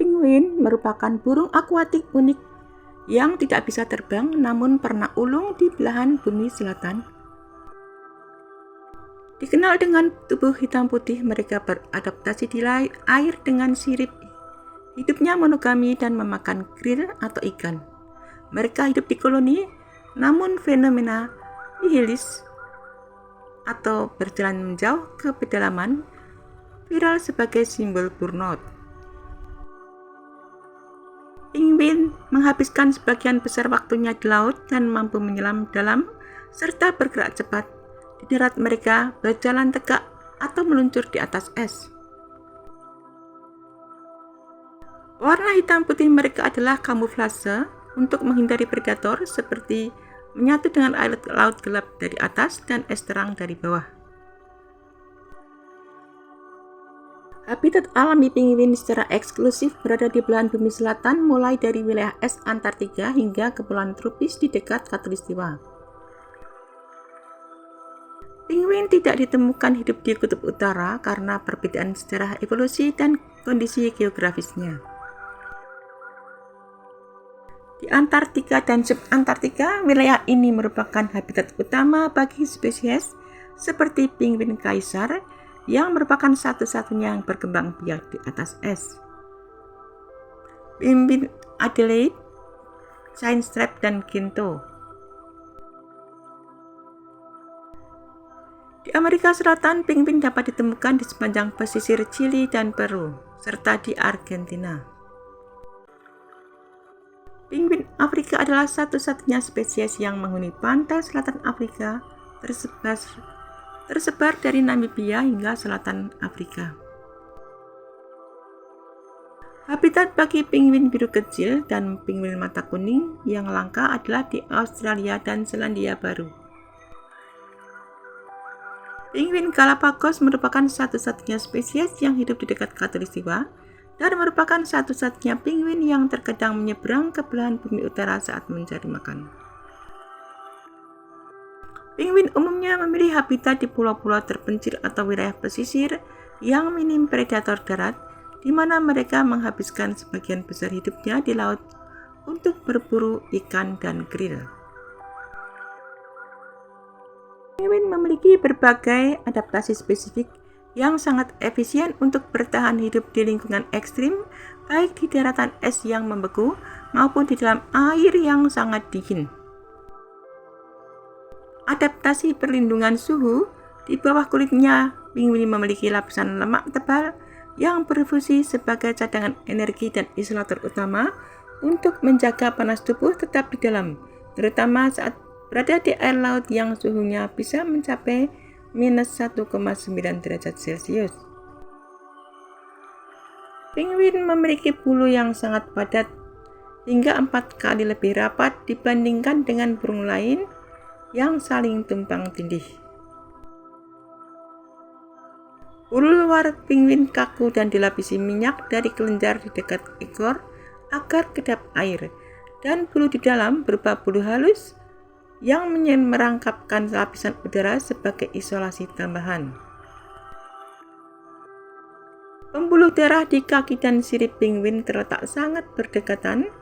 Penguin merupakan burung akuatik unik yang tidak bisa terbang namun pernah ulung di belahan bumi selatan. Dikenal dengan tubuh hitam putih, mereka beradaptasi di air dengan sirip. Hidupnya monogami dan memakan krill atau ikan. Mereka hidup di koloni, namun fenomena nihilis atau berjalan menjauh ke pedalaman viral sebagai simbol burnout. Penguin menghabiskan sebagian besar waktunya di laut dan mampu menyelam dalam serta bergerak cepat. Di darat mereka berjalan tegak atau meluncur di atas es. Warna hitam putih mereka adalah kamuflase untuk menghindari predator, seperti menyatu dengan air laut gelap dari atas dan es terang dari bawah. Habitat alami penguin secara eksklusif berada di belahan bumi selatan, mulai dari wilayah es Antartika hingga kepulauan tropis di dekat Khatulistiwa. Penguin tidak ditemukan hidup di kutub utara karena perbedaan sejarah evolusi dan kondisi geografisnya. Di Antartika dan Subantartika, wilayah ini merupakan habitat utama bagi spesies seperti penguin kaisar yang merupakan satu-satunya yang berkembang biak di atas es. Penguin Adelaide, Chinstrap, dan Ginto. Di Amerika Selatan, penguin dapat ditemukan di sepanjang pesisir Chili dan Peru, serta di Argentina. Penguin Afrika adalah satu-satunya spesies yang menghuni pantai selatan Afrika, tersebar dari Namibia hingga selatan Afrika. Habitat bagi penguin biru kecil dan penguin mata kuning yang langka adalah di Australia dan Selandia Baru. Penguin Galapagos merupakan satu-satunya spesies yang hidup di dekat Khatulistiwa dan merupakan satu-satunya penguin yang terkadang menyeberang ke belahan bumi utara saat mencari makan. Penguin umumnya memilih habitat di pulau-pulau terpencil atau wilayah pesisir yang minim predator darat, di mana mereka menghabiskan sebagian besar hidupnya di laut untuk berburu ikan dan krill. Penguin memiliki berbagai adaptasi spesifik yang sangat efisien untuk bertahan hidup di lingkungan ekstrim, baik di daratan es yang membeku maupun di dalam air yang sangat dingin. Adaptasi perlindungan suhu: di bawah kulitnya, penguin memiliki lapisan lemak tebal yang berfungsi sebagai cadangan energi dan isolator utama untuk menjaga panas tubuh tetap di dalam, terutama saat berada di air laut yang suhunya bisa mencapai minus 1,9 derajat Celcius. Penguin memiliki bulu yang sangat padat, hingga 4 kali lebih rapat dibandingkan dengan burung lain yang saling tumpang tindih. Bulu luar penguin kaku dan dilapisi minyak dari kelenjar di dekat ekor agar kedap air, dan bulu di dalam berupa bulu halus yang merangkapkan lapisan udara sebagai isolasi tambahan. Pembuluh darah di kaki dan sirip penguin terletak sangat berdekatan.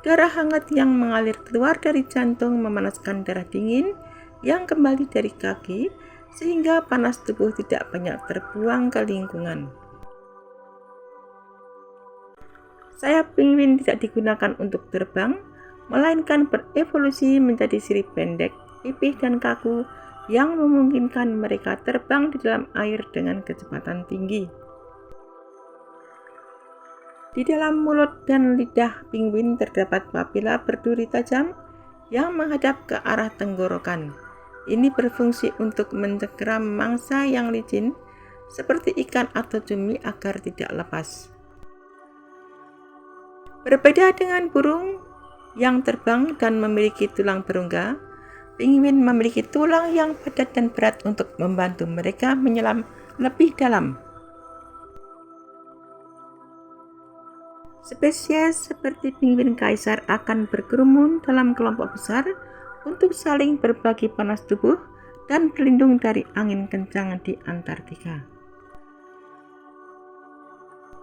Darah hangat yang mengalir keluar dari jantung memanaskan darah dingin yang kembali dari kaki, sehingga panas tubuh tidak banyak terbuang ke lingkungan. Sayap penguin tidak digunakan untuk terbang, melainkan berevolusi menjadi sirip pendek, pipih, dan kaku yang memungkinkan mereka terbang di dalam air dengan kecepatan tinggi. Di dalam mulut dan lidah penguin terdapat papila berduri tajam yang menghadap ke arah tenggorokan. Ini berfungsi untuk mencengkeram mangsa yang licin seperti ikan atau cumi agar tidak lepas. Berbeda dengan burung yang terbang dan memiliki tulang berongga, penguin memiliki tulang yang padat dan berat untuk membantu mereka menyelam lebih dalam. Spesies seperti penguin kaisar akan berkerumun dalam kelompok besar untuk saling berbagi panas tubuh dan berlindung dari angin kencang di Antartika.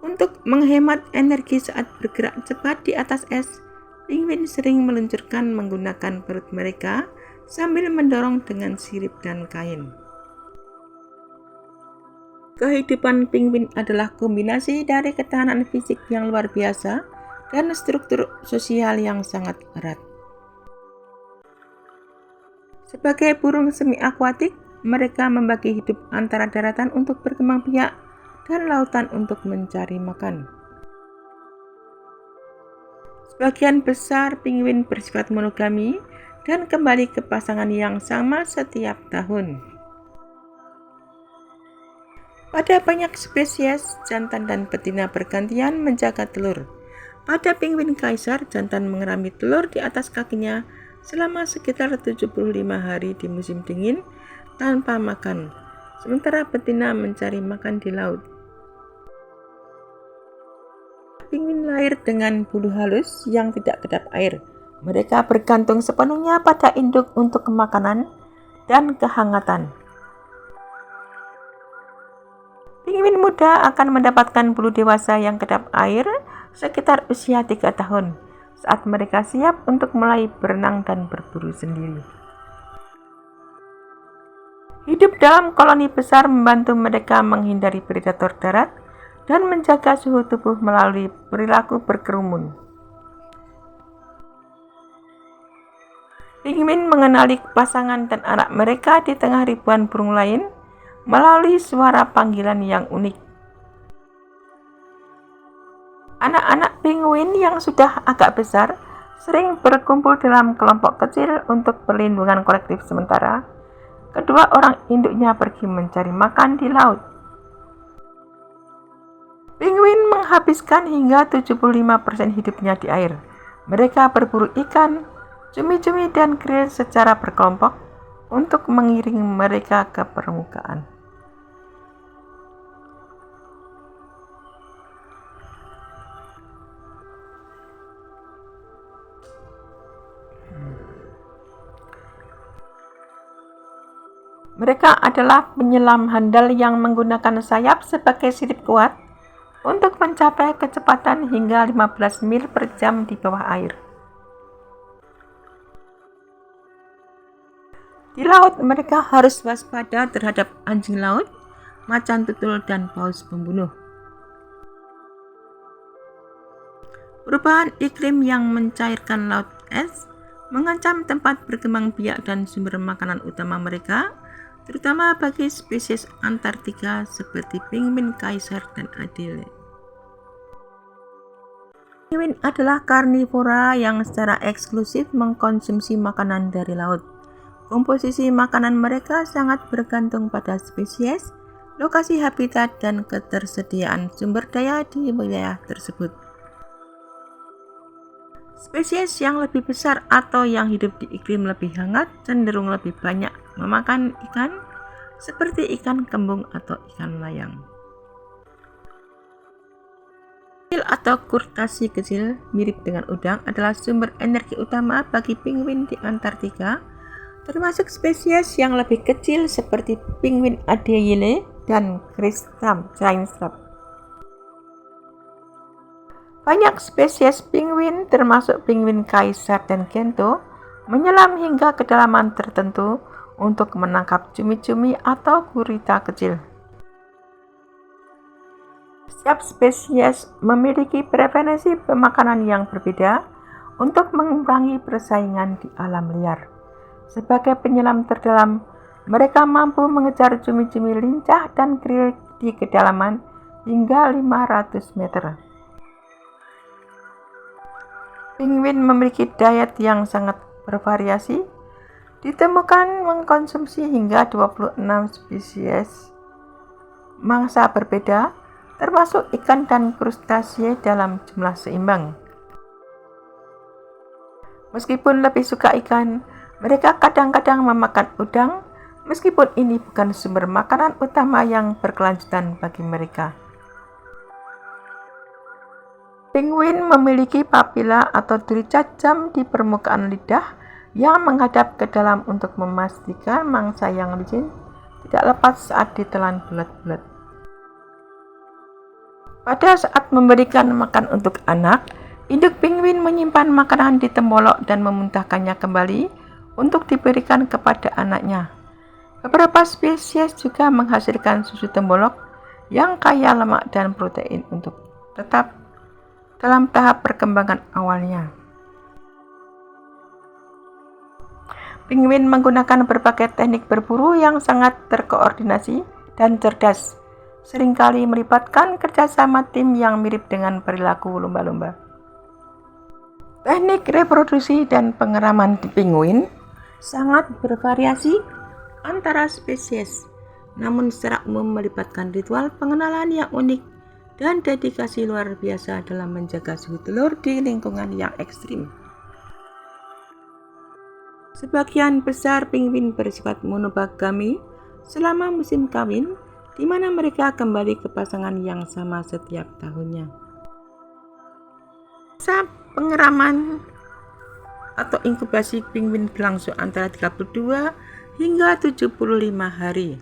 Untuk menghemat energi saat bergerak cepat di atas es, penguin sering meluncurkan menggunakan perut mereka sambil mendorong dengan sirip dan kain. Kehidupan penguin adalah kombinasi dari ketahanan fisik yang luar biasa dan struktur sosial yang sangat erat. Sebagai burung semi akuatik, mereka membagi hidup antara daratan untuk berkembang biak dan lautan untuk mencari makan. Sebagian besar penguin bersifat monogami dan kembali ke pasangan yang sama setiap tahun. Pada banyak spesies, jantan dan betina bergantian menjaga telur. Pada penguin kaisar, jantan mengerami telur di atas kakinya selama sekitar 75 hari di musim dingin tanpa makan, sementara betina mencari makan di laut. Penguin lahir dengan bulu halus yang tidak kedap air. Mereka bergantung sepenuhnya pada induk untuk makanan dan kehangatan. Penguin muda akan mendapatkan bulu dewasa yang kedap air sekitar usia 3 tahun, saat mereka siap untuk mulai berenang dan berburu sendiri. Hidup dalam koloni besar membantu mereka menghindari predator darat dan menjaga suhu tubuh melalui perilaku berkerumun. Penguin mengenali pasangan dan anak mereka di tengah ribuan burung lain melalui suara panggilan yang unik. Anak-anak penguin yang sudah agak besar sering berkumpul dalam kelompok kecil untuk perlindungan kolektif sementara kedua orang induknya pergi mencari makan di laut. Penguin menghabiskan hingga 75% hidupnya di air. Mereka berburu ikan, cumi-cumi dan krill secara berkelompok untuk mengiring mereka ke permukaan. Mereka adalah penyelam handal yang menggunakan sayap sebagai sirip kuat untuk mencapai kecepatan hingga 15 mil per jam di bawah air. Di laut, mereka harus waspada terhadap anjing laut, macan tutul, dan paus pembunuh. Perubahan iklim yang mencairkan laut es mengancam tempat berkembang biak dan sumber makanan utama mereka, terutama bagi spesies Antartika seperti penguin kaisar dan Adélie. Penguin adalah karnivora yang secara eksklusif mengkonsumsi makanan dari laut. Komposisi makanan mereka sangat bergantung pada spesies, lokasi habitat, dan ketersediaan sumber daya di wilayah tersebut. Spesies yang lebih besar atau yang hidup di iklim lebih hangat cenderung lebih banyak memakan ikan, seperti ikan kembung atau ikan layang. Krill atau krustasi kecil mirip dengan udang adalah sumber energi utama bagi penguin di Antartika, termasuk spesies yang lebih kecil seperti penguin Adélie dan giant crab. Banyak spesies penguin, termasuk penguin kaisar dan gento, menyelam hingga kedalaman tertentu untuk menangkap cumi-cumi atau gurita kecil. Setiap spesies memiliki preferensi pemakanan yang berbeda untuk mengurangi persaingan di alam liar. Sebagai penyelam terdalam, mereka mampu mengejar cumi-cumi lincah dan krill di kedalaman hingga 500 meter. Penguin memiliki diet yang sangat bervariasi, ditemukan mengkonsumsi hingga 26 spesies mangsa berbeda, termasuk ikan dan krustase dalam jumlah seimbang. Meskipun lebih suka ikan, mereka kadang-kadang memakan udang, meskipun ini bukan sumber makanan utama yang berkelanjutan bagi mereka. Penguin memiliki papila atau duri tajam di permukaan lidah yang menghadap ke dalam untuk memastikan mangsa yang licin tidak lepas saat ditelan bulat-bulat. Pada saat memberikan makan untuk anak, induk penguin menyimpan makanan di tembolok dan memuntahkannya kembali untuk diberikan kepada anaknya. Beberapa spesies juga menghasilkan susu tembolok yang kaya lemak dan protein untuk tetap dalam tahap perkembangan awalnya. Penguin menggunakan berbagai teknik berburu yang sangat terkoordinasi dan cerdas, seringkali melibatkan kerjasama tim yang mirip dengan perilaku lumba-lumba. Teknik reproduksi dan pengeraman di penguin sangat bervariasi antara spesies, namun secara umum melibatkan ritual pengenalan yang unik dan dedikasi luar biasa dalam menjaga suhu telur di lingkungan yang ekstrim. Sebagian besar penguin bersifat monogami selama musim kawin, di mana mereka kembali ke pasangan yang sama setiap tahunnya. Masa pengeraman atau inkubasi penguin berlangsung antara 32 hingga 75 hari.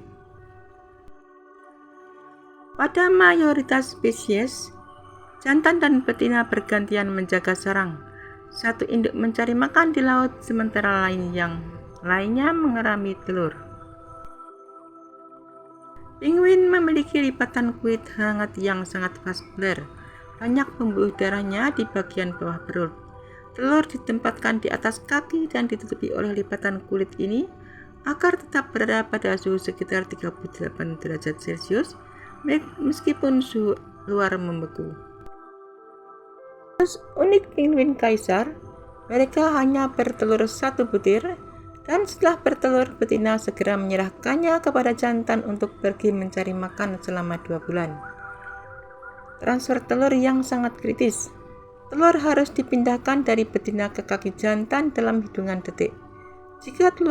Pada mayoritas spesies, jantan dan betina bergantian menjaga sarang. Satu induk mencari makan di laut, sementara lainnya mengerami telur. Penguin memiliki lipatan kulit hangat yang sangat vaskuler. Banyak pembuluh darahnya di bagian bawah perut. Telur ditempatkan di atas kaki dan ditutupi oleh lipatan kulit ini agar tetap berada pada suhu sekitar 38 derajat Celcius meskipun suhu luar membeku. Unik penguin kaisar, mereka hanya bertelur satu butir, dan setelah bertelur betina segera menyerahkannya kepada jantan untuk pergi mencari makan selama 2 bulan. Transfer telur yang sangat kritis. Telur harus dipindahkan dari betina ke kaki jantan dalam hitungan detik. Jika telur